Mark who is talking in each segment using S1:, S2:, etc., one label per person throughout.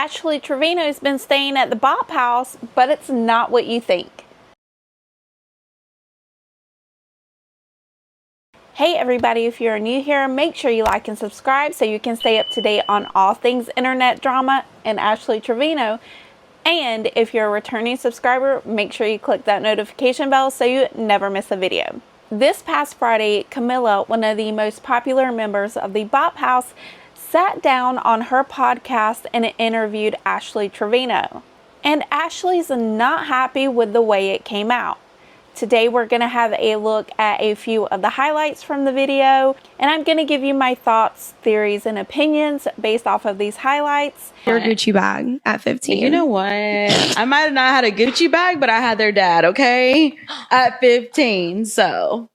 S1: Ashley Trevino's been staying at the Bop House, but it's not what you think. Hey everybody, if you're new here, make sure you like and subscribe so you can stay up to date on all things internet drama and Ashley Trevino. And if you're a returning subscriber, make sure you click that notification bell so you never miss a video. This past Friday, Camilla, one of the most popular members of the Bop House, sat down on her podcast and interviewed Ashley Trevino. And Ashley's not happy with the way it came out. Today we're going to have a look at a few of the highlights from the video, and I'm going to give you my thoughts, theories, and opinions based off of these highlights.
S2: Your Gucci bag at 15.
S3: You know what? I might have not had a Gucci bag, but I had their dad, okay? At 15, so.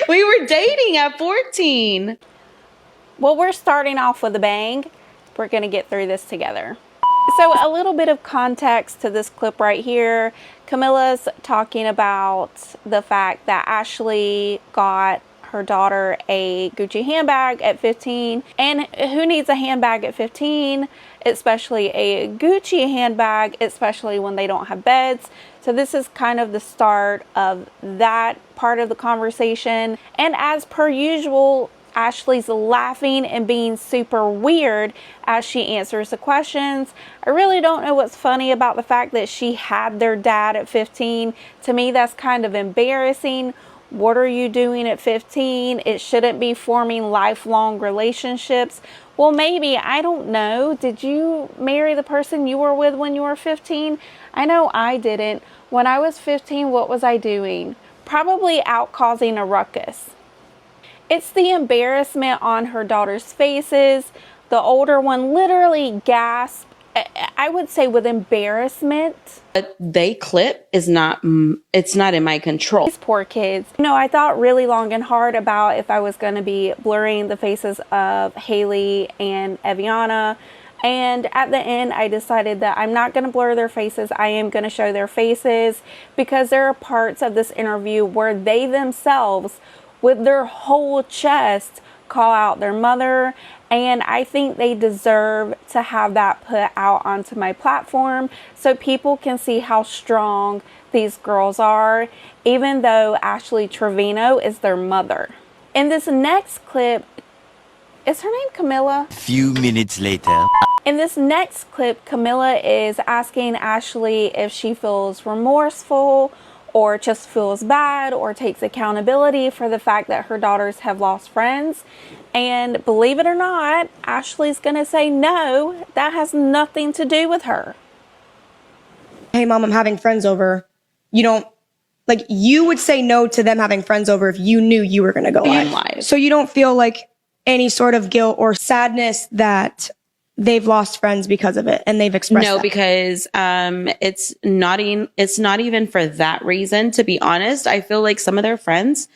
S3: We were dating at 14.
S1: Well, we're starting off with a bang. We're going to get through this together. So a little bit of context to this clip right here. Camilla's talking about the fact that Ashley got her daughter a Gucci handbag at 15. And who needs a handbag at 15? Especially a Gucci handbag, especially when they don't have beds. So this is kind of the start of that part of the conversation. And as per usual, Ashley's laughing and being super weird as she answers the questions. I really don't know what's funny about the fact that she had their dad at 15. To me, that's kind of embarrassing. What are you doing at 15? It shouldn't be forming lifelong relationships. Well, maybe, I don't know. Did you marry the person you were with when you were 15? I know I didn't. When I was 15, what was I doing? Probably out causing a ruckus. It's the embarrassment on her daughter's faces. The older one literally gasped, I would say with embarrassment.
S3: But they clip is not, it's not in my control.
S1: These poor kids. You know, I thought really long and hard about if I was going to be blurring the faces of Haley and Eviana. And at the end, I decided that I'm not going to blur their faces. I am going to show their faces because there are parts of this interview where they themselves, with their whole chest, call out their mother, and I think they deserve to have that put out onto my platform so people can see how strong these girls are, even though Ashley Trevino is their mother. In this next clip, is her name Camilla?
S4: Few minutes later.
S1: In this next clip, Camilla is asking Ashley if she feels remorseful or just feels bad or takes accountability for the fact that her daughters have lost friends. And believe it or not, Ashley's gonna say no, that has nothing to do with her.
S2: Hey mom, I'm having friends over. You don't, like, you would say no to them having friends over if you knew you were gonna go live. So you don't feel like any sort of guilt or sadness that they've lost friends because of it, and they've expressed
S3: No,
S2: that.
S3: because it's not even for that reason, to be honest. I feel like some of their friends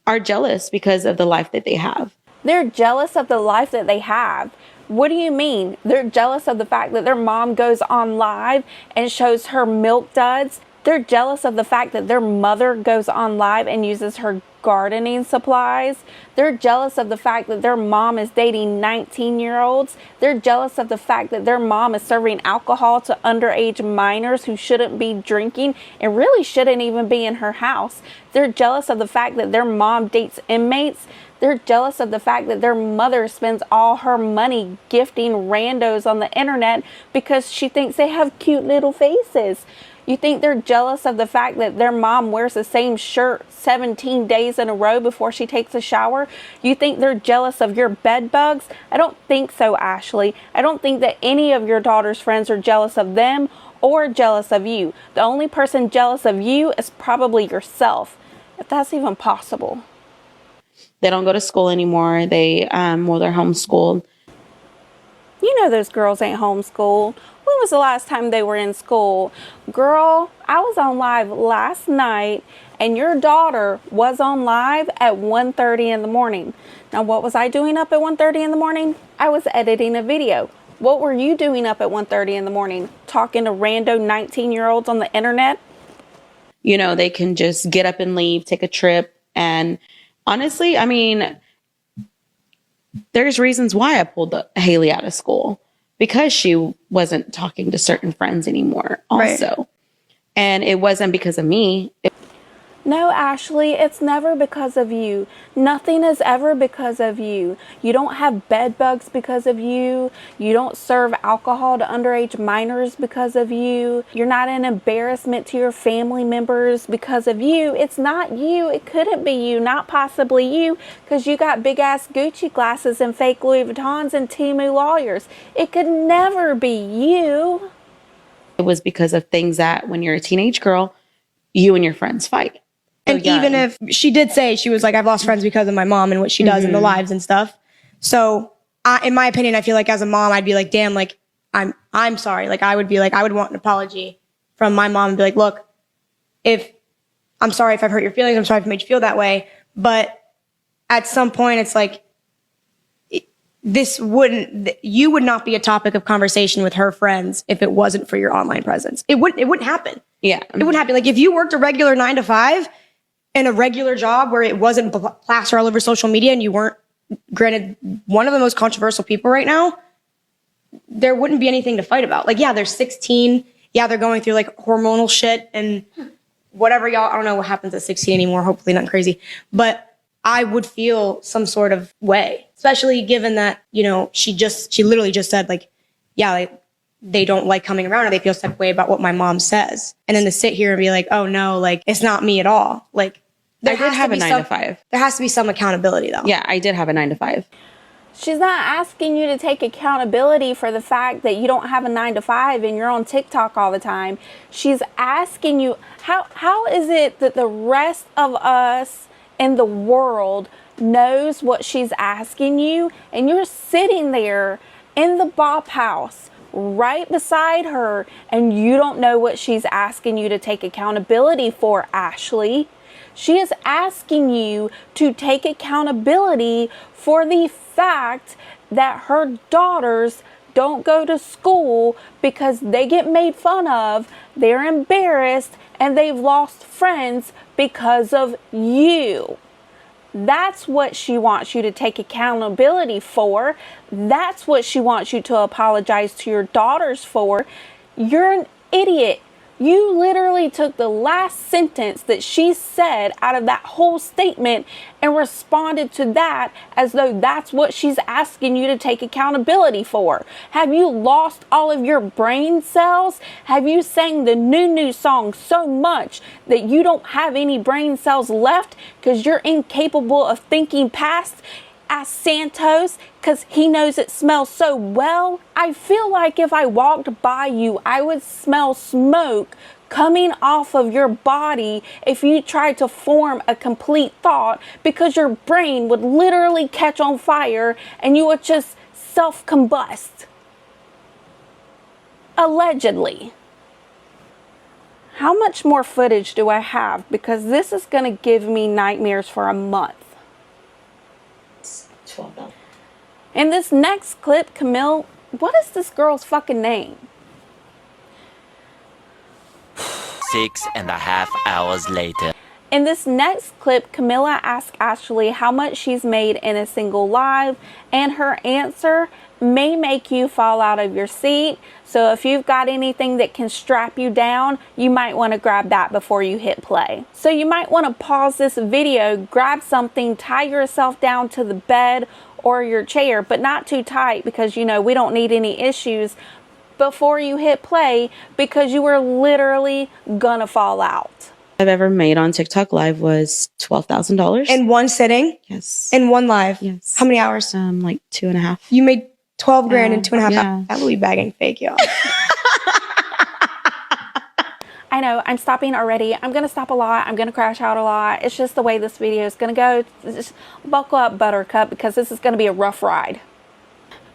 S3: are jealous because of the life that they have.
S1: They're jealous of the life that they have. What do you mean? They're jealous of the fact that their mom goes on live and shows her milk duds. They're jealous of the fact that their mother goes on live and uses her gardening supplies. They're jealous of the fact that their mom is dating 19-year-olds. They're jealous of the fact that their mom is serving alcohol to underage minors who shouldn't be drinking and really shouldn't even be in her house. They're jealous of the fact that their mom dates inmates. They're jealous of the fact that their mother spends all her money gifting randos on the internet because she thinks they have cute little faces. You think they're jealous of the fact that their mom wears the same shirt 17 days in a row before she takes a shower? You think they're jealous of your bed bugs? I don't think so, Ashley. I don't think that any of your daughter's friends are jealous of them or jealous of you. The only person jealous of you is probably yourself, if that's even possible.
S3: They don't go to school anymore. They're homeschooled.
S1: You know those girls ain't homeschooled. When was the last time they were in school? Girl, I was on live last night and your daughter was on live at 1:30 in the morning. Now, what was I doing up at 1:30 in the morning? I was editing a video. What were you doing up at 1:30 in the morning? Talking to rando 19-year-olds on the internet?
S3: You know, they can just get up and leave, take a trip. And honestly, I mean, there's reasons why I pulled Haley out of school, because she wasn't talking to certain friends anymore also. Right. And it wasn't because of me.
S1: No, Ashley, it's never because of you. Nothing is ever because of you. You don't have bed bugs because of you. You don't serve alcohol to underage minors because of you. You're not an embarrassment to your family members because of you. It's not you. It couldn't be you. Not possibly you, because you got big ass Gucci glasses and fake Louis Vuittons and Temu lawyers. It could never be you.
S3: It was because of things that when you're a teenage girl, you and your friends fight.
S2: And even if she did say, she was like, I've lost friends because of my mom and what she does in the lives and stuff. So in my opinion, I feel like as a mom, I'd be like, damn, like, I'm sorry. Like, I would be like, I would want an apology from my mom and be like, look, I'm sorry if I've hurt your feelings. I'm sorry if I made you feel that way. But at some point, it's like, you would not be a topic of conversation with her friends if it wasn't for your online presence. It wouldn't happen.
S3: Yeah.
S2: It wouldn't happen. Like, if you worked a regular 9 to 5, in a regular job where it wasn't plastered all over social media and you weren't, granted, one of the most controversial people right now, there wouldn't be anything to fight about. Like, yeah, they're 16. Yeah, they're going through like hormonal shit and whatever, y'all. I don't know what happens at 16 anymore. Hopefully nothing crazy. But I would feel some sort of way, especially given that, you know, she literally just said like, yeah, like, they don't like coming around or they feel some way about what my mom says. And then to sit here and be like, oh no, like, it's not me at all. Like,
S3: I did have a 9 to 5.
S2: There has to be some accountability though.
S3: Yeah, I did have a 9 to 5.
S1: She's not asking you to take accountability for the fact that you don't have a 9 to 5 and you're on TikTok all the time. She's asking you, how is it that the rest of us in the world knows what she's asking you, and you're sitting there in the Bop House right beside her and you don't know what she's asking you to take accountability for, Ashley? She is asking you to take accountability for the fact that her daughters don't go to school because they get made fun of, they're embarrassed, and they've lost friends because of you. That's what she wants you to take accountability for. That's what she wants you to apologize to your daughters for. You're an idiot. You literally took the last sentence that she said out of that whole statement and responded to that as though that's what she's asking you to take accountability for. Have you lost all of your brain cells? Have you sang the new song so much that you don't have any brain cells left because you're incapable of thinking past Santos because he knows it smells so well? I feel like if I walked by you, I would smell smoke coming off of your body if you tried to form a complete thought, because your brain would literally catch on fire and you would just self-combust. Allegedly. How much more footage do I have? Because this is going to give me nightmares for a month. In this next clip, Camille, what is this girl's fucking name?
S4: 6.5 hours later.
S1: In this next clip, Camilla asked Ashley how much she's made in a single live, and her answer may make you fall out of your seat. So if you've got anything that can strap you down, you might want to grab that before you hit play. So you might want to pause this video, grab something, tie yourself down to the bed or your chair, but not too tight, because you know we don't need any issues before you hit play, because you were literally gonna fall out.
S3: I've ever made on TikTok live was $12,000
S2: In one sitting?
S3: Yes.
S2: In one live?
S3: Yes.
S2: How many hours?
S3: Like 2.5.
S2: You made 12 grand in 2.5
S3: yeah.
S2: hours. That Louis bag ain't fake, y'all.
S1: I know, I'm stopping already. I'm gonna stop a lot. I'm gonna crash out a lot. It's just the way this video is gonna go. Just buckle up, Buttercup, because this is gonna be a rough ride.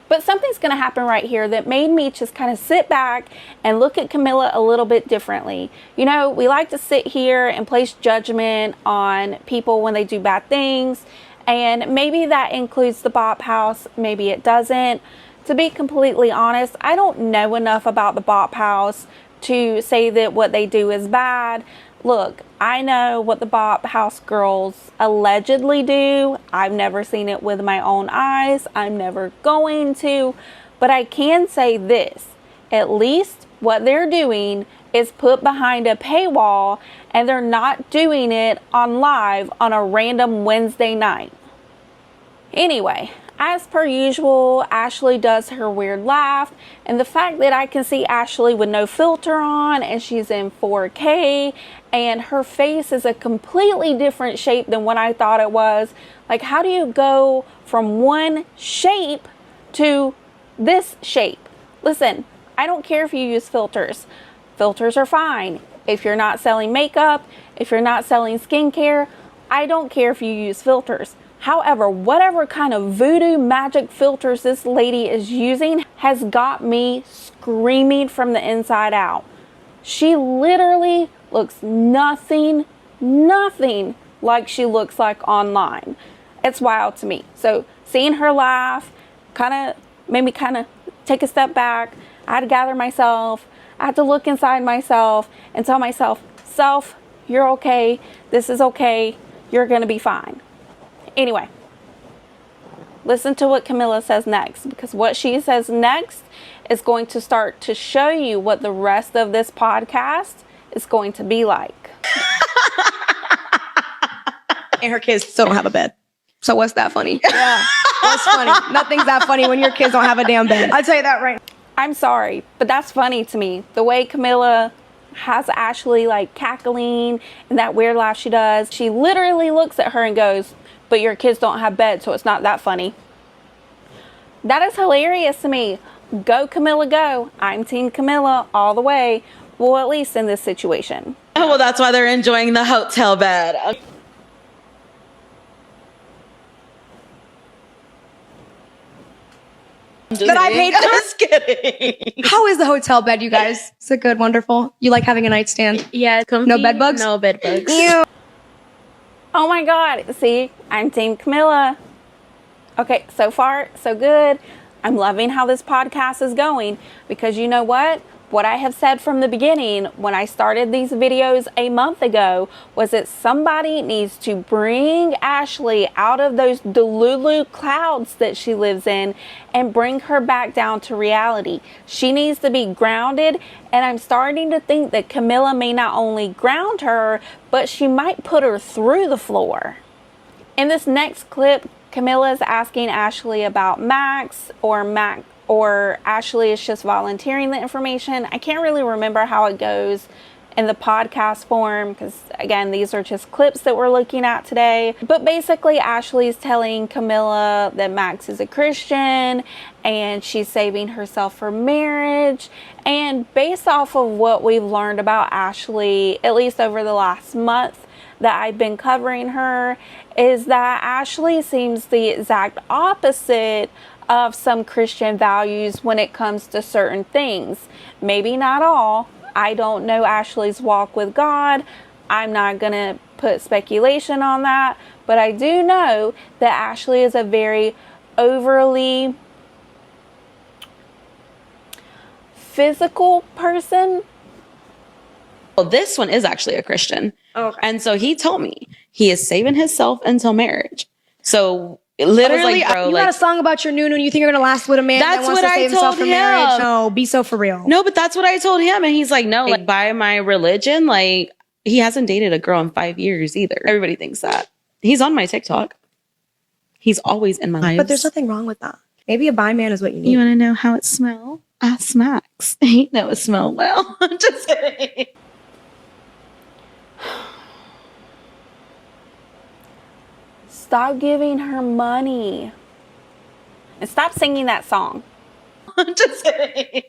S1: But something's going to happen right here that made me just kind of sit back and look at Camilla a little bit differently. You know, we like to sit here and place judgment on people when they do bad things. And maybe that includes the Bop House. Maybe it doesn't. To be completely honest, I don't know enough about the Bop House to say that what they do is bad. Look, I know what the Bop House girls allegedly do. I've never seen it with my own eyes. I'm never going to. But I can say this. At least what they're doing is put behind a paywall, and they're not doing it on live on a random Wednesday night. Anyway, as per usual, Ashley does her weird laugh, and the fact that I can see Ashley with no filter on and she's in 4K and her face is a completely different shape than what I thought it was. Like, how do you go from one shape to this shape? Listen, I don't care if you use filters. Filters are fine. If you're not selling makeup, if you're not selling skincare, I don't care if you use filters. However, whatever kind of voodoo magic filters this lady is using has got me screaming from the inside out. She literally looks nothing like she looks like online. It's wild to me. So seeing her laugh made me take a step back. I had to gather myself. I had to look inside myself and tell myself, self, you're okay. This is okay. You're going to be fine. Anyway, listen to what Camilla says next, because what she says next is going to start to show you what the rest of this podcast is going to be like.
S2: And her kids still don't have a bed. So what's that funny? Yeah, what's funny? Nothing's that funny when your kids don't have a damn bed. I'll tell you that right now.
S1: I'm sorry, but that's funny to me. The way Camilla has Ashley like cackling and that weird laugh she does. She literally looks at her and goes, but your kids don't have beds, so it's not that funny. That is hilarious to me. Go Camilla, go. I'm team Camilla all the way. Well, at least in this situation.
S3: Oh, well, that's why they're enjoying the hotel bed.
S2: That I paid for?
S3: Just kidding.
S2: How is the hotel bed, you guys? Is it good? Wonderful? You like having a nightstand?
S4: Yeah, comfy.
S2: No bed bugs?
S4: No bed bugs.
S2: Ew.
S1: Oh my God. See, I'm team Camilla. Okay, so far, so good. I'm loving how this podcast is going, because you know what? What I have said from the beginning when I started these videos a month ago was that somebody needs to bring Ashley out of those Delulu clouds that she lives in and bring her back down to reality. She needs to be grounded, and I'm starting to think that Camilla may not only ground her, but she might put her through the floor. In this next clip, Camilla is asking Ashley about Max, or Ashley is just volunteering the information. I can't really remember how it goes in the podcast form, because again, these are just clips that we're looking at today. But basically, Ashley's telling Camilla that Max is a Christian and she's saving herself for marriage. And based off of what we've learned about Ashley, at least over the last month that I've been covering her, is that Ashley seems the exact opposite of some Christian values when it comes to certain things. Maybe not all. I don't know Ashley's walk with God. I'm not going to put speculation on that. But I do know that Ashley is a very overly physical person.
S3: Well, this one is actually a Christian.
S2: Okay.
S3: And so he told me he is saving himself until marriage. So literally,
S2: you got a song about your noon and you think you're gonna last with a man that wants to save himself for marriage? No, be so for real.
S3: No, but that's what I told him, and he's like, no, like by my religion, like he hasn't dated a girl in 5 years either. Everybody thinks that. He's on my TikTok. He's always in my life.
S2: But there's nothing wrong with that. Maybe a bi man is what you need.
S3: You want to know how it smells? Ask Max. He knows it smell well. I'm just kidding.
S1: Stop giving her money. And stop singing that song.
S3: I'm just kidding.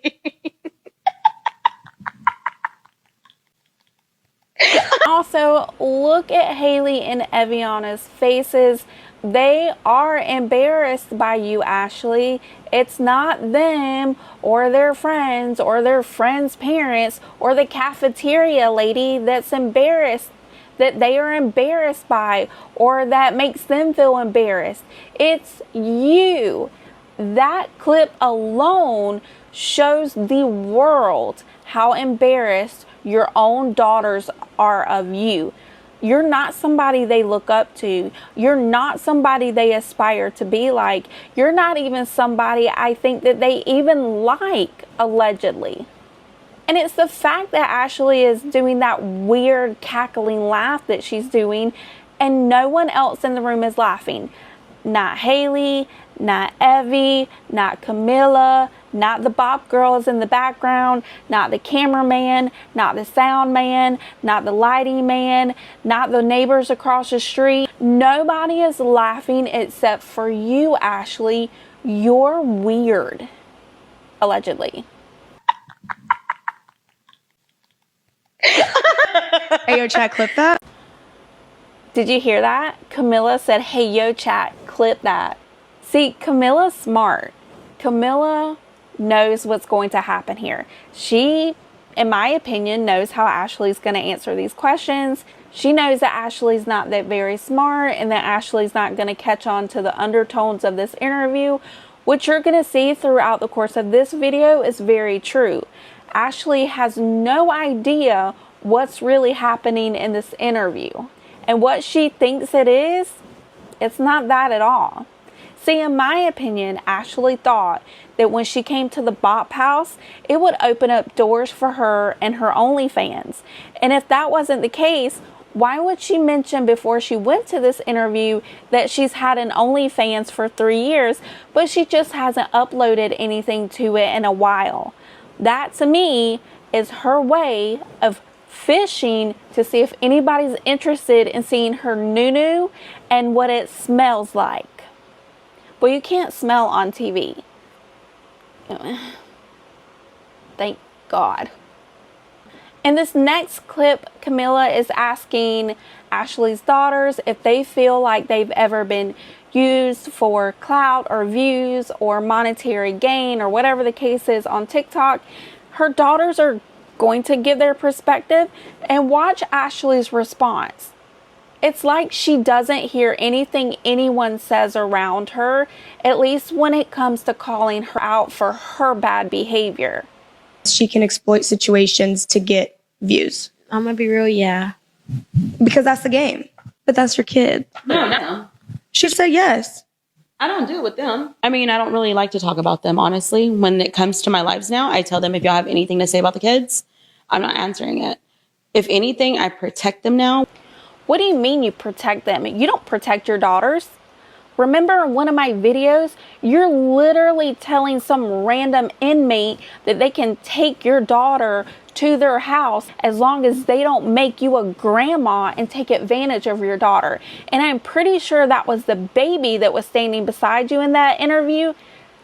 S1: Also, look at Haley and Eviana's faces. They are embarrassed by you, Ashley. It's not them or their friends or their friends' parents or the cafeteria lady that's embarrassed, that they are embarrassed by, or that makes them feel embarrassed. It's you. That clip alone shows the world how embarrassed your own daughters are of you. You're not somebody they look up to. You're not somebody they aspire to be like. You're not even somebody I think that they even like, allegedly. And it's the fact that Ashley is doing that weird cackling laugh that she's doing, and no one else in the room is laughing. Not Haley, not Evie, not Camilla, not the Bop girls in the background, not the cameraman, not the sound man, not the lighting man, not the neighbors across the street. Nobody is laughing except for you, Ashley. You're weird, allegedly.
S2: Hey, yo, chat, clip that.
S1: Did you hear that? Camilla said, hey, yo, chat, clip that. See, Camilla's smart. Camilla knows what's going to happen here. She, in my opinion, knows how Ashley's going to answer these questions. She knows that Ashley's not that very smart and that Ashley's not going to catch on to the undertones of this interview. What you're going to see throughout the course of this video is very true. Ashley has no idea what's really happening in this interview. And what she thinks it is, it's not that at all. See, in my opinion, Ashley thought that when she came to the Bop House, it would open up doors for her and her OnlyFans. And if that wasn't the case, why would she mention before she went to this interview that she's had an OnlyFans for 3 years, but she just hasn't uploaded anything to it in a while? That, to me, is her way of fishing to see if anybody's interested in seeing her nunu and what it smells like. Well, you can't smell on TV. Thank God. In this next clip, Camilla is asking Ashley's daughters if they feel like they've ever been used for clout or views or monetary gain or whatever the case is on TikTok. Her daughters are going to give their perspective, and watch Ashley's response. It's like she doesn't hear anything anyone says around her, at least when it comes to calling her out for her bad behavior.
S2: She can exploit situations to get views.
S4: I'm gonna be real, yeah.
S2: Because that's the game. But that's your kid.
S3: No.
S2: She said yes.
S3: I don't do it with them. I mean, I don't really like to talk about them, honestly. When it comes to my lives now, I tell them if y'all have anything to say about the kids, I'm not answering it. If anything, I protect them now.
S1: What do you mean you protect them? You don't protect your daughters. Remember in one of my videos, you're literally telling some random inmate that they can take your daughter to their house as long as they don't make you a grandma and take advantage of your daughter. And I'm pretty sure that was the baby that was standing beside you in that interview,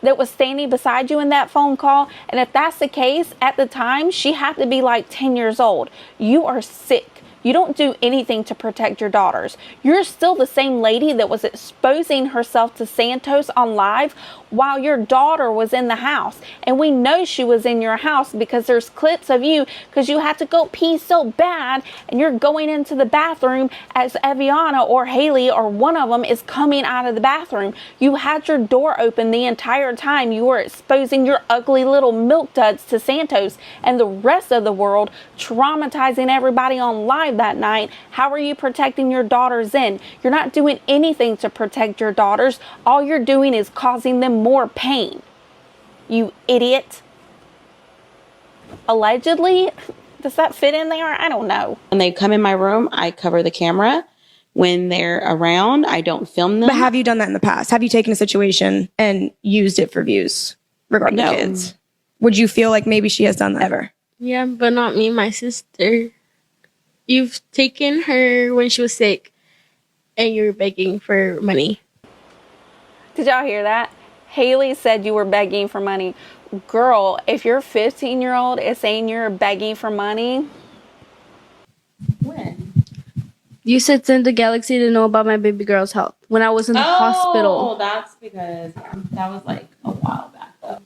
S1: that was standing beside you in that phone call. And if that's the case, at the time, she had to be like 10 years old. You are sick. You don't do anything to protect your daughters. You're still the same lady that was exposing herself to Santos on live while your daughter was in the house. And we know she was in your house because there's clips of you because you had to go pee so bad and you're going into the bathroom as Eviana or Haley or one of them is coming out of the bathroom. You had your door open the entire time. You were exposing your ugly little milk duds to Santos and the rest of the world, traumatizing everybody on live that night. How are you protecting your daughters then? You're not doing anything to protect your daughters. All you're doing is causing them more pain. You idiot. Allegedly? Does that fit in there? I don't know.
S3: When they come in my room, I cover the camera. When they're around, I don't film them.
S2: But have you done that in the past? Have you taken a situation and used it for views regarding the kids? Would you feel like maybe she has done that ever?
S4: Yeah, but not me, my sister. You've taken her when she was sick and you were begging for money.
S1: Did y'all hear that? Haley said you were begging for money. Girl, if your 15-year-old is saying you're begging for money.
S3: When?
S4: You said send the Galaxy to know about my baby girl's health when I was in the hospital.
S3: Oh, that's because that was like a while back though.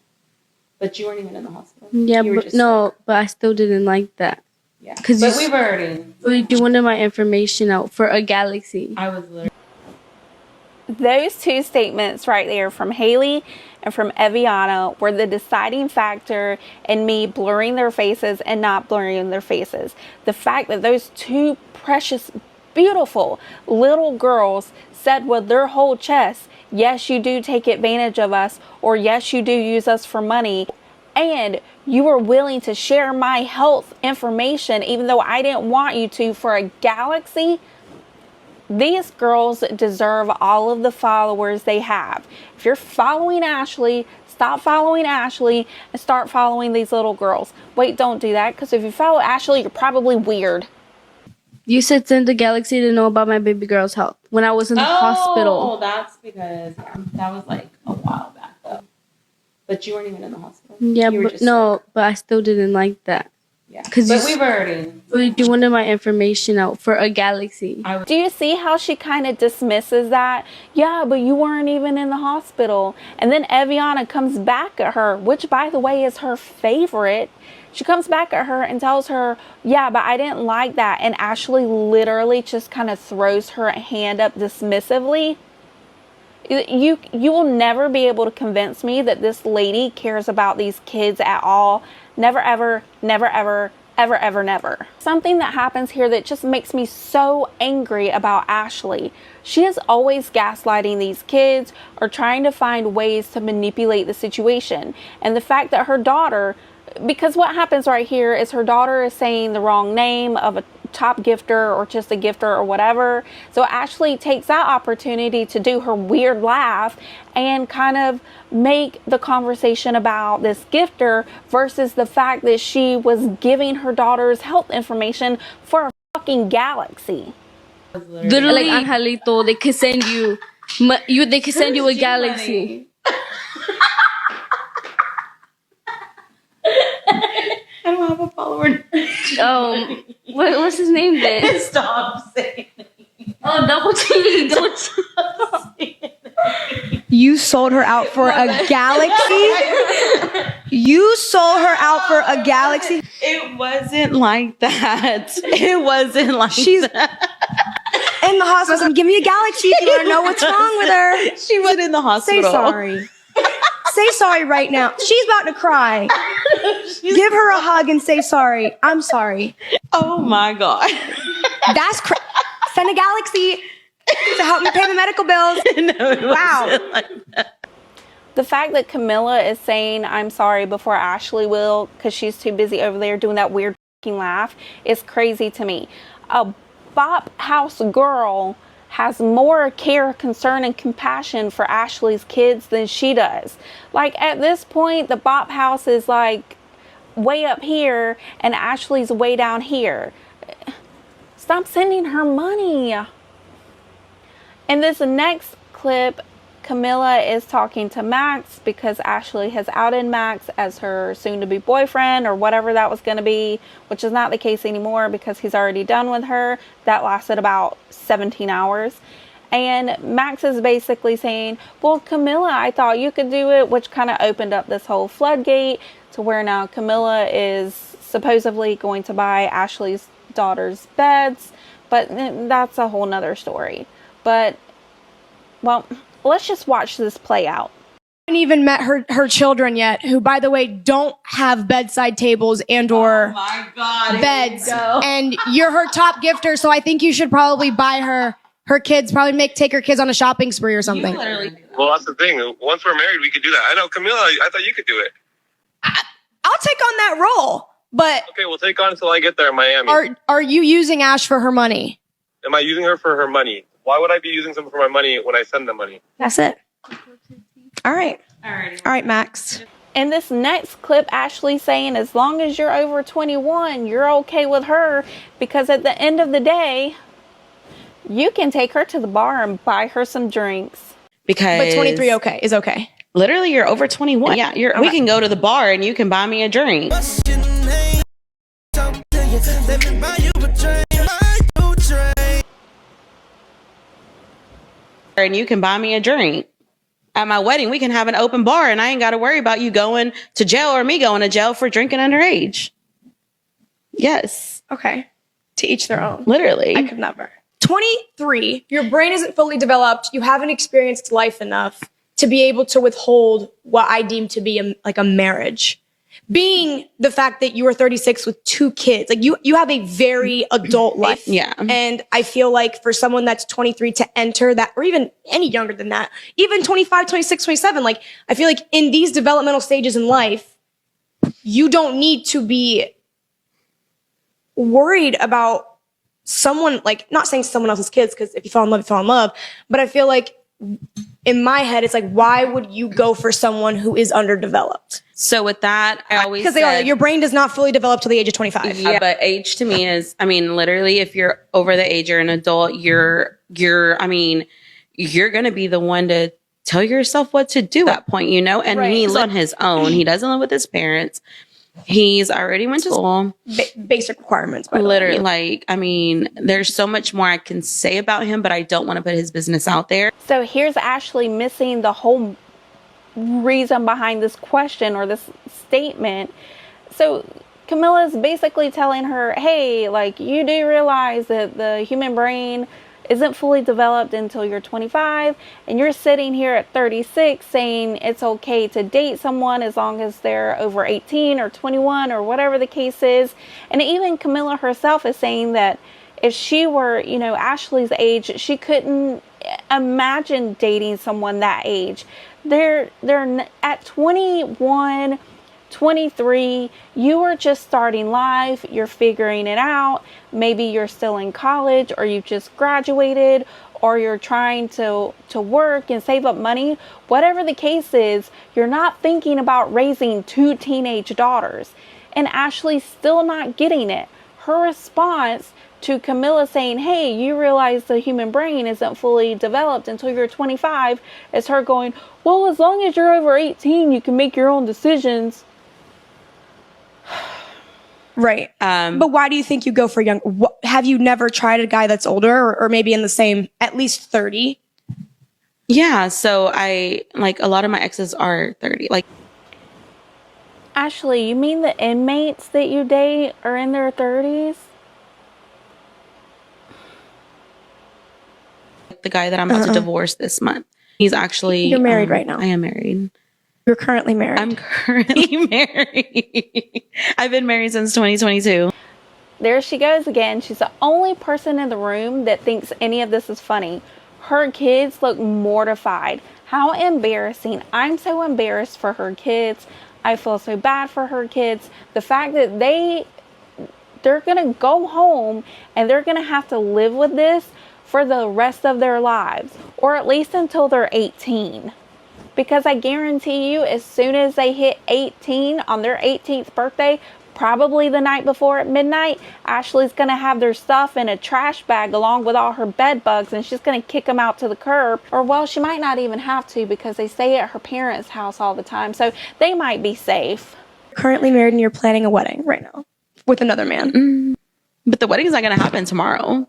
S3: But you weren't even in the hospital.
S4: Yeah, but no, but I still didn't like that.
S3: Yeah,
S4: because
S3: we've already.
S4: You wanted my information out for a Galaxy.
S3: I was literally.
S1: Those two statements right there from Haley and from Eviana were the deciding factor in me blurring their faces and not blurring their faces. The fact that those two precious, beautiful little girls said with their whole chest, yes, you do take advantage of us, or yes, you do use us for money, and you were willing to share my health information even though I didn't want you to for a galaxy. These girls deserve all of the followers they have. If you're following Ashley, stop following Ashley and start following these little girls. Wait, don't do that, because if you follow Ashley, you're probably weird.
S4: You said send the galaxy to know about my baby girl's health when I was in the hospital.
S3: Oh, that's because that was like a while back though. But you weren't even in the hospital.
S4: Yeah, but no, but I still didn't like that.
S3: Yeah,
S4: because
S3: we've already.
S4: You wanted my information out for a galaxy.
S1: Do you see how she kind of dismisses that? Yeah, but you weren't even in the hospital. And then Eviana comes back at her, which by the way is her favorite. She comes back at her and tells her, yeah, but I didn't like that. And Ashley literally just kind of throws her hand up dismissively. You will never be able to convince me that this lady cares about these kids at all. Never, ever, never, ever, ever, ever, never. Something that happens here that just makes me so angry about Ashley. She is always gaslighting these kids or trying to find ways to manipulate the situation. And the fact that her daughter, because what happens right here is her daughter is saying the wrong name of a top gifter or just a gifter or whatever. So Ashley takes that opportunity to do her weird laugh and kind of make the conversation about this gifter versus the fact that she was giving her daughter's health information for a fucking galaxy.
S4: Literally, like Angelito, they could send you, they could send you a galaxy.
S3: I don't have a follower.
S4: What's his name then?
S3: Stop saying it.
S4: Oh, double T.
S2: You sold her out for a galaxy? You sold her out for a galaxy?
S3: It wasn't like that. It wasn't like
S2: She's
S3: that.
S2: in the hospital. Give me a galaxy if you want to know what's wrong with her.
S3: She was in the hospital.
S2: Say sorry. Say sorry right now. She's about to cry. Give her a hug and say sorry. I'm sorry.
S3: Oh my God.
S2: That's send a galaxy to help me pay the medical bills.
S3: No,
S2: wow.
S3: Like
S1: The fact that Camilla is saying I'm sorry before Ashley will because she's too busy over there doing that weird fucking laugh is crazy to me. A Bop House girl has more care, concern, and compassion for Ashley's kids than she does. Like, at this point, the Bop House is like way up here and Ashley's way down here. Stop sending her money. In this next clip, Camilla is talking to Max because Ashley has outed Max as her soon-to-be boyfriend or whatever that was going to be, which is not the case anymore because he's already done with her. That lasted about 17 hours. And Max is basically saying, well, Camilla, I thought you could do it, which kind of opened up this whole floodgate to where now Camilla is supposedly going to buy Ashley's daughter's beds. But that's a whole nother story. But, well, let's just watch this play out.
S2: I haven't even met her children yet, who, by the way, don't have bedside tables and or beds. And you're her top gifter, so I think you should probably buy her kids, probably take her kids on a shopping spree or something.
S5: Well, that's the thing. Once we're married, we could do that. I know, Camilla, I thought you could do it.
S2: I'll take on that role, but
S5: Okay, we'll take on until I get there in Miami.
S2: are you using Ash for her money?
S5: Am I using her for her money? Why would I be using someone for my money when I send them money?
S2: That's it. All right, Max.
S1: In this next clip, Ashley's saying as long as you're over 21, you're okay with her because at the end of the day, you can take her to the bar and buy her some drinks.
S3: because
S2: But 23 is okay.
S3: literally you're over 21. Yeah, we can go to the bar and you can buy me a drink. And you can buy me a drink. At my wedding, we can have an open bar and I ain't got to worry about you going to jail or me going to jail for drinking underage. Yes,
S2: Okay. To each their own.
S3: literally.
S2: I could never. 23, your brain isn't fully developed. You haven't experienced life enough to be able to withhold what I deem to be a marriage. Being the fact that you are 36 with 2 kids, like you have a very adult life.
S3: Yeah.
S2: And I feel like for someone that's 23 to enter that, or even any younger than that, even 25, 26, 27, like I feel like in these developmental stages in life, you don't need to be worried about someone, like not saying someone else's kids, because if you fall in love, you fall in love. But I feel like in my head, it's like, why would you go for someone who is underdeveloped?
S3: So with that, I always
S2: because your brain does not fully develop till the age of 25.
S3: Yeah, but age to me is, I mean, literally, if you're over the age, you're an adult, you're going to be the one to tell yourself what to do at that point, you know? And he's on his own. He doesn't live with his parents. He's already went to school.
S2: Basic requirements, by the way.
S3: Literally, like, I mean, there's so much more I can say about him, but I don't want to put his business out there.
S1: So here's Ashley missing the whole reason behind this question or this statement. So Camilla's basically telling her, hey, like, you do realize that the human brain isn't fully developed until you're 25, and you're sitting here at 36 saying it's okay to date someone as long as they're over 18 or 21 or whatever the case is. And even Camilla herself is saying that if she were, you know, Ashley's age, she couldn't imagine dating someone that age. They're at 21, 23, you are just starting life, you're figuring it out. Maybe you're still in college, or you've just graduated, or you're trying to work and save up money. Whatever the case is, you're not thinking about raising 2 teenage daughters. And Ashley's still not getting it. Her response to Camilla saying, hey, you realize the human brain isn't fully developed until you're 25, is her going, well, as long as you're over 18, you can make your own decisions.
S2: Right. But why do you think you go for young? Have you never tried a guy that's older or maybe in the same, at least 30?
S3: Yeah. So I, like, a lot of my exes are 30. Like,
S1: Ashley, you mean the inmates that you date are in their 30s?
S3: The guy that I'm about to divorce this month, he's actually...
S2: You're married right now.
S3: I am married.
S2: You're currently married.
S3: I'm currently married. I've been married since 2022.
S1: There she goes again. She's the only person in the room that thinks any of this is funny. Her kids look mortified. How embarrassing. I'm so embarrassed for her kids. I feel so bad for her kids. The fact that they're going to go home and they're going to have to live with this for the rest of their lives, or at least until they're 18. Because I guarantee you, as soon as they hit 18 on their 18th birthday, probably the night before at midnight, Ashley's going to have their stuff in a trash bag along with all her bed bugs, and she's going to kick them out to the curb. Or, well, she might not even have to, because they stay at her parents' house all the time, so they might be safe.
S2: Currently married and you're planning a wedding right now with another man.
S3: But the wedding's not going to happen tomorrow.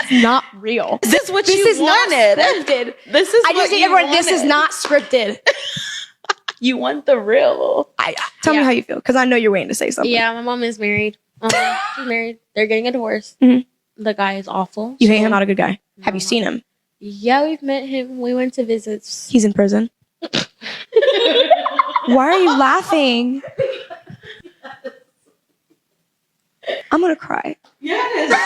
S2: Not real.
S3: This is what you wanted.
S2: Not scripted.
S3: This is
S2: I just need everyone. This is not scripted.
S3: You want the real.
S2: Tell me how you feel, because I know you're waiting to say something.
S4: Yeah, my mom is married. She's married. They're getting a divorce. The guy is awful.
S2: You hate him? Not a good guy. Have you seen him?
S4: Yeah, we've met him. We went to visits.
S2: He's in prison. Why are you laughing? I'm gonna cry.
S3: Yes.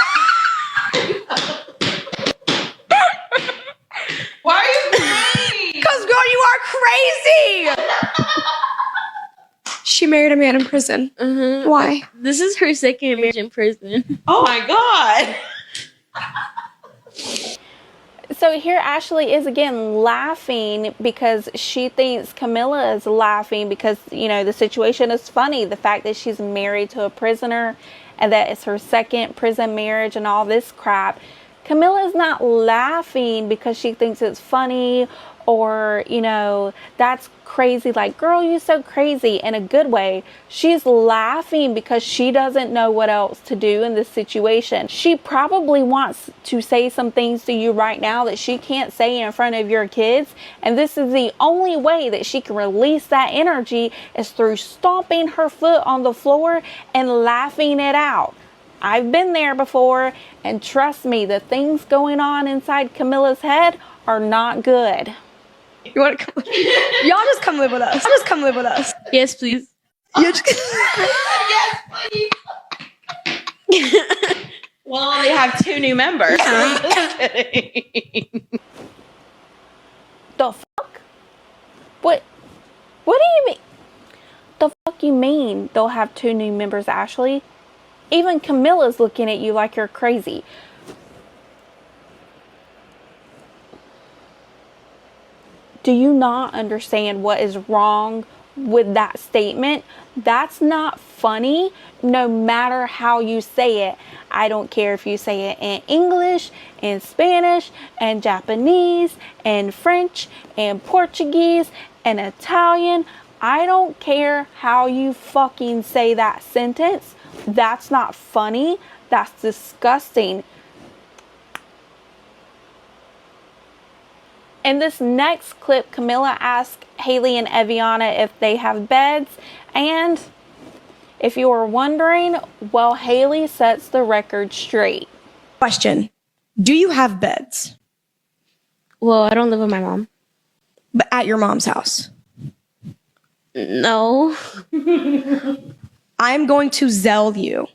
S3: Why are you crying?
S2: Because, girl, you are crazy. She married a man in prison. Why?
S4: This is her second marriage in prison.
S3: Oh my God.
S1: So here Ashley is again laughing because she thinks Camilla is laughing because, you know, the situation is funny. The fact that she's married to a prisoner and that it's her second prison marriage and all this crap. Camilla is not laughing because she thinks it's funny or, you know, that's crazy. Like, girl, you so crazy in a good way. She's laughing because she doesn't know what else to do in this situation. She probably wants to say some things to you right now that she can't say in front of your kids. And this is the only way that she can release that energy is through stomping her foot on the floor and laughing it out. I've been there before, and trust me, the things going on inside Camilla's head are not good.
S2: You want to come? Y'all just come live with us. Just come live with us.
S4: Yes, please.
S2: You just-
S3: Well, they have 2 new members. I'm just kidding.
S1: The fuck? What do you mean? The fuck you mean they'll have 2 new members, Ashley? Even Camilla's looking at you like you're crazy. Do you not understand what is wrong with that statement? That's not funny, no matter how you say it. I don't care if you say it in English, in Spanish, and Japanese, and French, and Portuguese, and Italian. I don't care how you fucking say that sentence. That's not funny. That's disgusting. In this next clip, Camilla asks Haley and Eviana if they have beds. And if you were wondering, well, Haley sets the record straight.
S2: Question. Do you have beds?
S4: Well, I don't live with my mom.
S2: But at your mom's house?
S4: No.
S2: I'm going to Zelle you.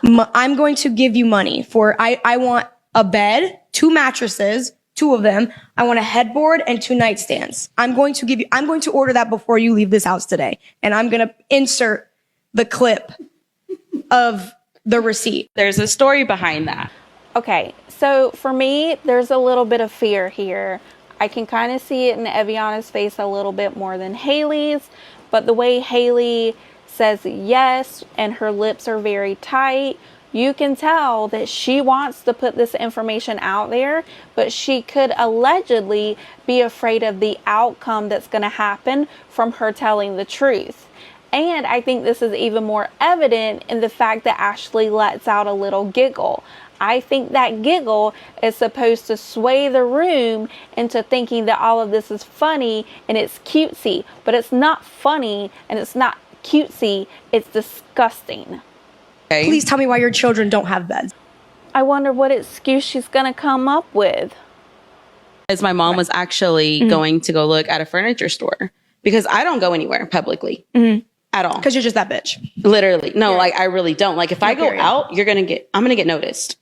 S2: I'm going to give you money for, I want a bed, 2 mattresses, 2 of them. I want a headboard and 2 nightstands. I'm going to order that before you leave this house today. And I'm going to insert the clip of the receipt.
S3: There's a story behind that.
S1: Okay, so for me, there's a little bit of fear here. I can kind of see it in Eviana's face a little bit more than Haley's, but the way Haley says yes and her lips are very tight, you can tell that she wants to put this information out there, but she could allegedly be afraid of the outcome that's going to happen from her telling the truth. And I think this is even more evident in the fact that Ashley lets out a little giggle. I think that giggle is supposed to sway the room into thinking that all of this is funny and it's cutesy, but it's not funny and it's not cutesy, it's disgusting.
S3: Okay.
S2: Please tell me why your children don't have beds.
S1: I wonder what excuse she's gonna come up with.
S3: As my mom was actually going to go look at a furniture store because I don't go anywhere publicly at all.
S2: Because you're just that bitch.
S3: Literally. No, like I really don't. Like if I go out, I'm going to get noticed.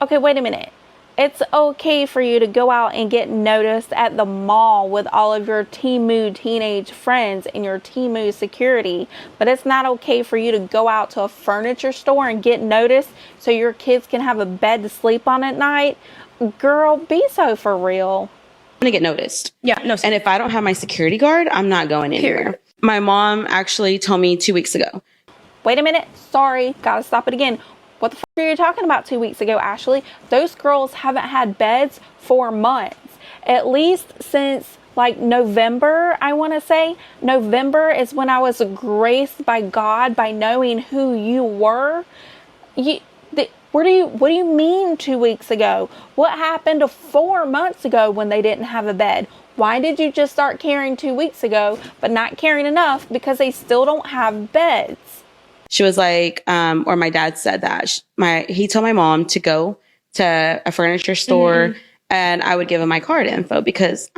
S1: Okay, wait a minute. It's okay for you to go out and get noticed at the mall with all of your Temu teenage friends and your Temu security, but it's not okay for you to go out to a furniture store and get noticed so your kids can have a bed to sleep on at night. Girl, be so for real.
S3: I'm going to get noticed.
S2: Yeah, no.
S3: And if I don't have my security guard, I'm not going anywhere.
S2: Period.
S3: My mom actually told me 2 weeks ago.
S1: Wait a minute. Sorry. Gotta stop it again. What the fuck are you talking about 2 weeks ago, Ashley? Those girls haven't had beds for months. At least since like November, I want to say. November is when I was graced by God by knowing who you were. What do you mean 2 weeks ago? What happened 4 months ago when they didn't have a bed? Why did you just start caring 2 weeks ago, but not caring enough because they still don't have beds?
S3: She was like, or my dad said that he told my mom to go to a furniture store and I would give him my card info because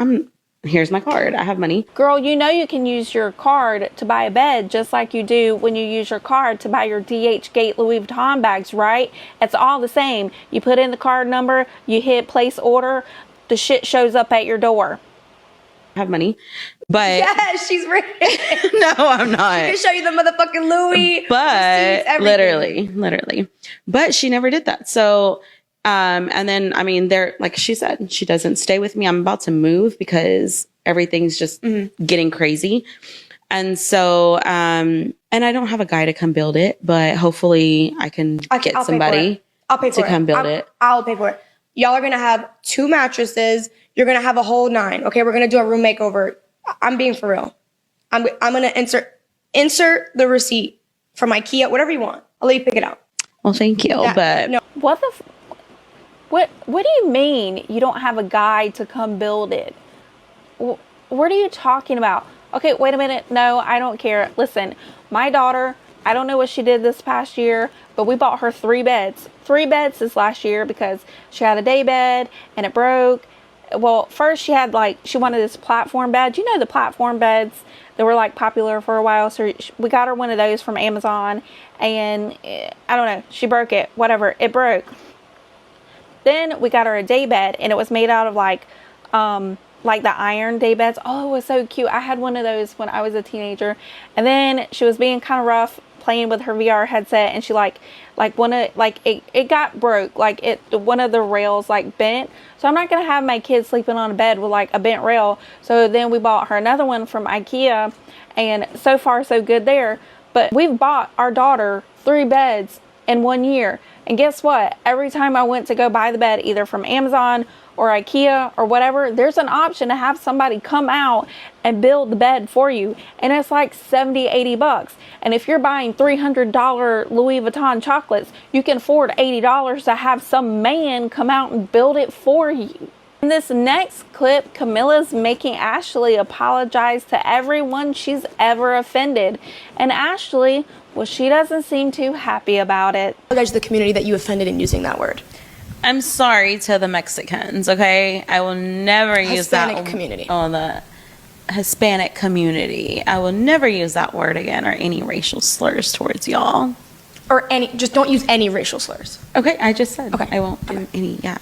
S3: here's my card. I have money.
S1: Girl, you know you can use your card to buy a bed just like you do when you use your card to buy your DH Gate Louis Vuitton bags, right? It's all the same. You put in the card number, you hit place order, the shit shows up at your door.
S3: I have money, but
S2: Yes, she's rich.
S3: no, I'm not.
S2: I can show you the motherfucking Louis.
S3: But
S2: receipts,
S3: literally, but she never did that. So, and then, I mean, like she said, she doesn't stay with me. I'm about to move because everything's just getting crazy. And so, and I don't have a guy to come build it, but hopefully I can get somebody to come build it.
S2: I'll pay for it. Y'all are going to have 2 mattresses. You're going to have a whole 9. Okay, we're going to do a room makeover. I'm being for real. I'm going to insert the receipt from IKEA, whatever you want. I'll let you pick it out.
S3: Well, thank you. But
S1: No. What do you mean you don't have a guy to come build it? What are you talking about? Okay, wait a minute. No, I don't care. Listen, my daughter I don't know what she did this past year, but we bought her 3 beds. 3 beds this last year because she had a day bed and it broke. Well, first she wanted this platform bed. You know, the platform beds that were like popular for a while. So we got her one of those from Amazon, and I don't know, she broke it, whatever, it broke. Then we got her a day bed, and it was made out of like the iron day beds. Oh, it was so cute. I had one of those when I was a teenager. And then she was being kind of rough playing with her VR headset, and she it got broke, like one of the rails like bent. So I'm not gonna have my kids sleeping on a bed with like a bent rail. So then we bought her another one from IKEA, and so far so good there. But we've bought our daughter 3 beds in 1 year, and guess what? Every time I went to go buy the bed, either from Amazon or IKEA or whatever, there's an option to have somebody come out and build the bed for you, and it's like 70, 80 bucks. And if you're buying $300 Louis Vuitton chocolates, you can afford $80 to have some man come out and build it for you. In this next clip, Camilla's making Ashley apologize to everyone she's ever offended, and Ashley, well, she doesn't seem too happy about it.
S2: Apologize to the community that you offended in using that word.
S3: I'm sorry to the Mexicans, okay? I will never use that.
S2: Hispanic community.
S3: Oh, the Hispanic community. I will never use that word again, or any racial slurs towards y'all.
S2: Or just don't use any racial slurs.
S3: Okay, I just said.
S2: Okay.
S3: I won't do any, yeah.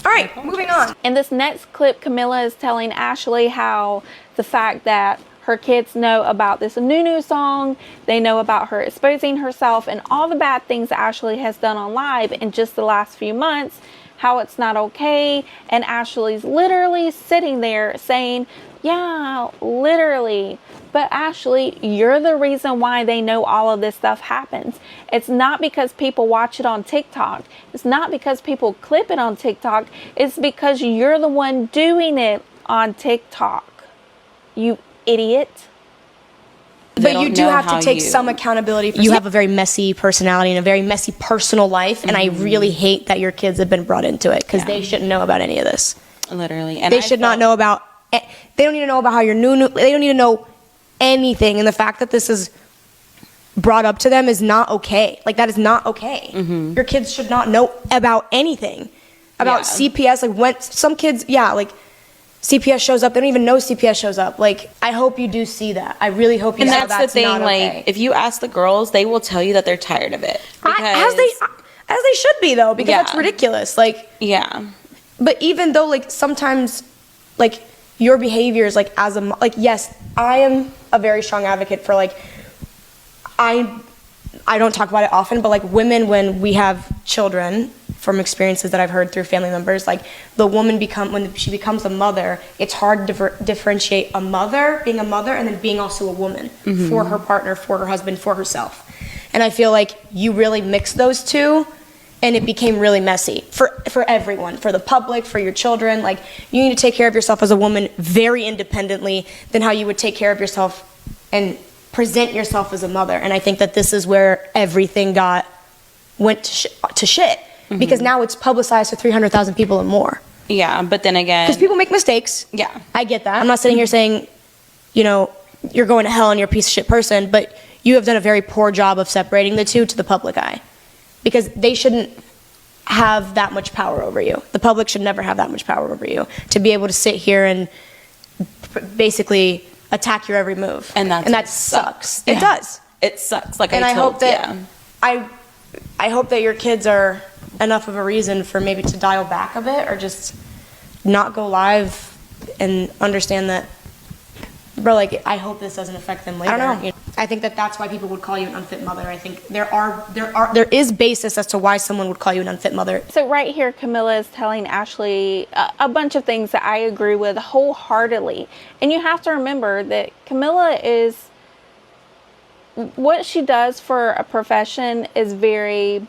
S2: All right, moving on.
S1: In this next clip, Camilla is telling Ashley how the fact that her kids know about this new song, they know about her exposing herself and all the bad things that Ashley has done on live in just the last few months, how it's not okay. And Ashley's literally sitting there saying, yeah, literally. But Ashley, you're the reason why they know all of this stuff happens. It's not because people watch it on TikTok. It's not because people clip it on TikTok. It's because you're the one doing it on TikTok. You idiot.
S2: But you do have to take some accountability for you have a very messy personality and a very messy personal life, and I really hate that your kids have been brought into it, because they shouldn't know about any of this.
S3: Literally. And
S2: they should not know about, they don't need to know about how you're they don't need to know anything, and the fact that this is brought up to them is not okay. Like, that is not okay. Your kids should not know about anything. About CPS, like when some kids, like CPS shows up, they don't even know CPS shows up. Like, I hope you do see that. I really hope you.
S3: And
S2: know
S3: that's the thing.
S2: Not
S3: like,
S2: okay.
S3: if you ask the girls, they will tell you that they're tired of it.
S2: As they should be, though, because that's ridiculous. Like, but even though, like, sometimes, like, your behaviors, like, as a yes, I am a very strong advocate for, like, I don't talk about it often, but like women, when we have children, from experiences that I've heard through family members, like the woman when she becomes a mother, it's hard to differentiate a mother, being a mother, and then being also a woman for her partner, for her husband, for herself. And I feel like you really mix those two, and it became really messy for everyone, for the public, for your children. Like, you need to take care of yourself as a woman very independently than how you would take care of yourself and present yourself as a mother. And I think that this is where everything went to shit. Because now it's publicized to 300,000 people and more.
S3: Yeah, but then again,
S2: because people make mistakes. Yeah, I get that. I'm not sitting here saying, you're going to hell and you're a piece of shit person, but you have done a very poor job of separating the two to the public eye, because they shouldn't have that much power over you. The public should never have that much power over you to be able to sit here and basically attack your every move. And that sucks. Yeah. It does.
S3: It sucks. Like,
S2: and I hope that I hope that your kids are enough of a reason for maybe to dial back a bit, or just not go live and understand that, bro, like, I hope this doesn't affect them later. I don't know. I think that that's why people would call you an unfit mother. I think there is basis as to why someone would call you an unfit mother.
S1: So right here, Camilla is telling Ashley a bunch of things that I agree with wholeheartedly. And you have to remember that Camilla is, what she does for a profession is very,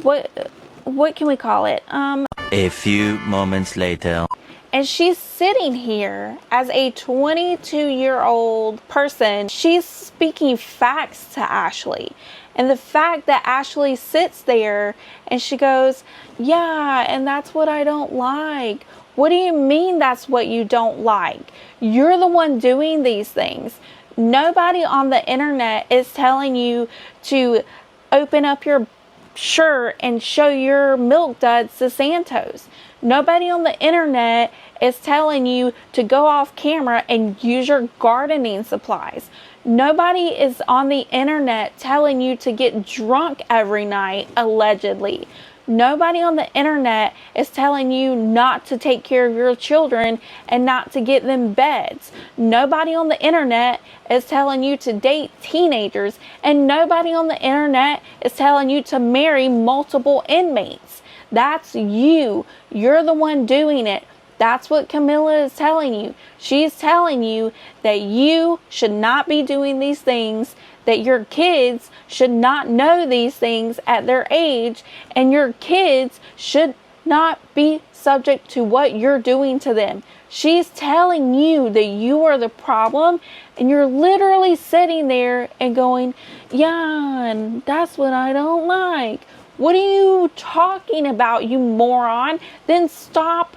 S1: what can we call it?
S6: A few moments later.
S1: And she's sitting here as a 22-year-old person. She's speaking facts to Ashley. And the fact that Ashley sits there and she goes, yeah, and that's what I don't like. What do you mean that's what you don't like? You're the one doing these things. Nobody on the internet is telling you to open up your shirt and show your milk duds to Santos. Nobody on the internet is telling you to go off camera and use your gardening supplies. Nobody is on the internet telling you to get drunk every night, allegedly. Nobody on the internet is telling you not to take care of your children and not to get them beds. Nobody on the internet is telling you to date teenagers, and nobody on the internet is telling you to marry multiple inmates. That's you. You're the one doing it. That's what Camilla is telling you. She's telling you that you should not be doing these things, that your kids should not know these things at their age, and your kids should not be subject to what you're doing to them. She's telling you that you are the problem, and you're literally sitting there and going, yeah, and that's what I don't like. What are you talking about, you moron? Then stop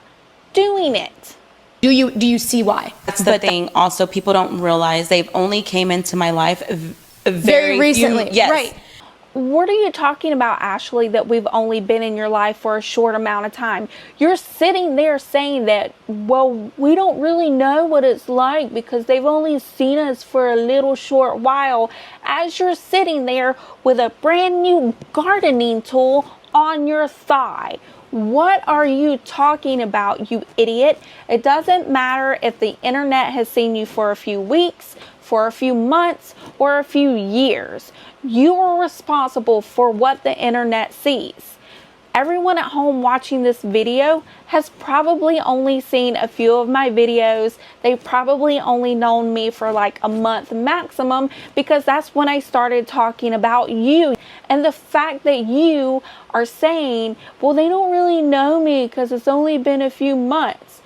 S1: doing it.
S2: Do you see why?
S3: That's the thing. Also, people don't realize they've only came into my life very
S2: recently.
S3: Yes.
S2: Right.
S1: What are you talking about, Ashley, that we've only been in your life for a short amount of time? You're sitting there saying that, well, we don't really know what it's like because they've only seen us for a little short while, as you're sitting there with a brand new gardening tool on your thigh. What are you talking about, you idiot? It doesn't matter if the internet has seen you for a few weeks, for a few months, or a few years. You are responsible for what the internet sees. Everyone at home watching this video has probably only seen a few of my videos. They've probably only known me for like a month maximum, because that's when I started talking about you. And the fact that you are saying, well, they don't really know me because it's only been a few months.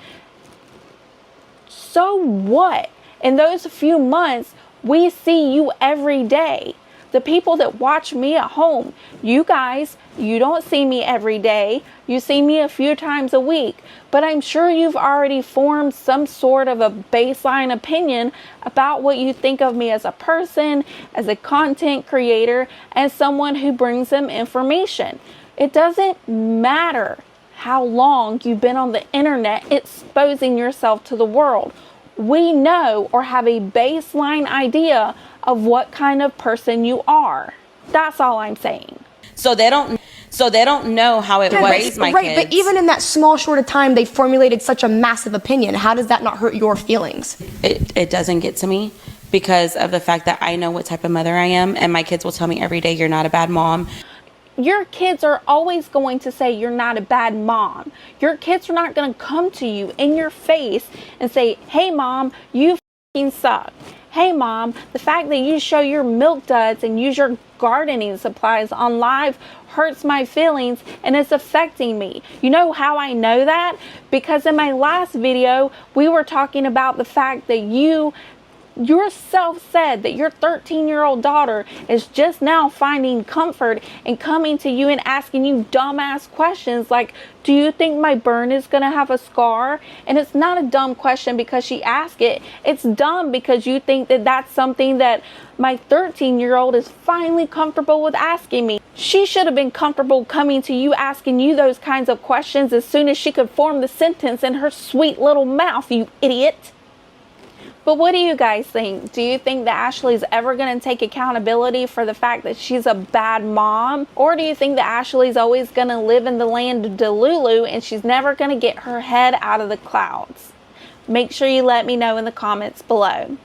S1: So what? In those few months, we see you every day. The people that watch me at home, you guys, you don't see me every day. You see me a few times a week. But I'm sure you've already formed some sort of a baseline opinion about what you think of me as a person, as a content creator, and someone who brings them information. It doesn't matter how long you've been on the internet exposing yourself to the world. We know or have a baseline idea of what kind of person you are. That's all I'm saying.
S3: So they don't know how it raised my kids.
S2: But even in that small short of time, they formulated such a massive opinion. How does that not hurt your feelings?
S3: It doesn't get to me because of the fact that I know what type of mother I am, and my kids will tell me every day, you're not a bad mom.
S1: Your kids are always going to say you're not a bad mom. Your kids are not going to come to you in your face and say, hey mom, you f***ing suck. Hey mom, the fact that you show your milk duds and use your gardening supplies on live hurts my feelings and it's affecting me. You know how I know that? Because in my last video, we were talking about the fact that you yourself said that your 13-year-old daughter is just now finding comfort in coming to you and asking you dumbass questions like, do you think my burn is going to have a scar? And it's not a dumb question because she asked it. It's dumb because you think that that's something that my 13-year-old is finally comfortable with asking me. She should have been comfortable coming to you asking you those kinds of questions as soon as she could form the sentence in her sweet little mouth, you idiot. But what do you guys think? Do you think that Ashley's ever going to take accountability for the fact that she's a bad mom? Or do you think that Ashley's always going to live in the land of Delulu and she's never going to get her head out of the clouds? Make sure you let me know in the comments below.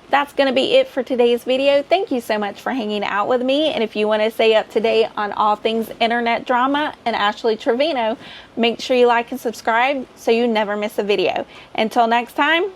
S1: That's going to be it for today's video. Thank you so much for hanging out with me. And if you want to stay up to date on all things internet drama and Ashley Trevino, make sure you like and subscribe so you never miss a video. Until next time,